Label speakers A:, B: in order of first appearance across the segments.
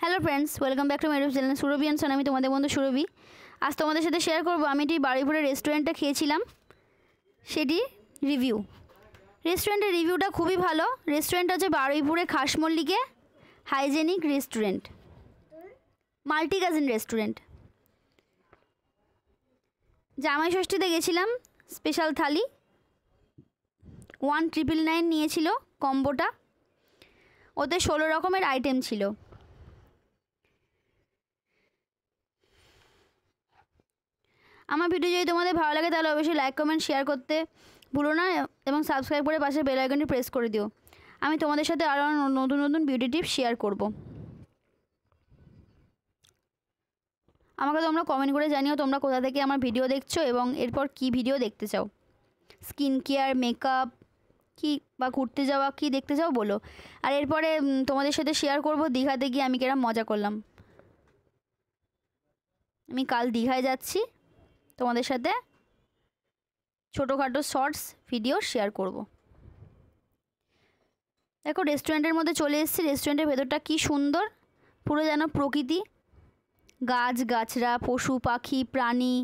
A: Hello friends, welcome back to my YouTube channel Surabhi and আমি তোমাদের বন্ধু সুরভি। আজ তোমাদের সাথে শেয়ার করবো আমি এটি বারুইপুরের রেস্টুরেন্টে খেয়েছিলাম সেটি রিভিউ। রেস্টুরেন্টের রিভিউটা খুবই ভালো। রেস্টুরেন্ট হচ্ছে বারুইপুরে খাসমল্লিকে hygienic restaurant, multi cuisine restaurant. জামাই ষষ্ঠীতে গেছিলাম, স্পেশাল থালি 1999 নিয়েছিল কম্বোটা, ওতে 16 রকমের আইটেম ছিল। আমার ভিডিও যদি তোমাদের ভালো লাগে তাহলে অবশ্যই লাইক কমেন্ট শেয়ার করতে ভুলো না এবং সাবস্ক্রাইব করে পাশে বেল আইকনটি প্রেস করে দিও। আমি তোমাদের সাথে আরও নতুন নতুন বিউটি টিপস শেয়ার করব। আমাকে তোমরা কমেন্ট করে জানিও তোমরা কোথা থেকে আমার ভিডিও দেখছো এবং এরপর কি ভিডিও দেখতে চাও। স্কিন কেয়ার, মেকআপ কি বা ঘুরতে যাওয়া কি দেখতে চাও বলো। আর এরপরে তোমাদের সাথে শেয়ার করব দীঘাতে গিয়ে আমি কিরম মজা করলাম। আমি কাল দীঘায় যাচ্ছি, তোমাদের সাথে ছোটোখাটো শর্টস ভিডিও শেয়ার করব। দেখো রেস্টুরেন্টের মধ্যে চলে এসেছি। রেস্টুরেন্টের ভেতরটা কি সুন্দর, পুরো যেন প্রকৃতি, গাছ গাছরা, পশু পাখি প্রাণী,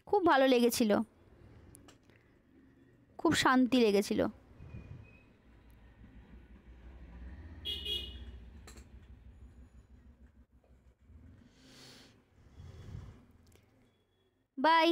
A: খুব ভালো লেগেছিল, খুব শান্তি লেগেছিল। বাই।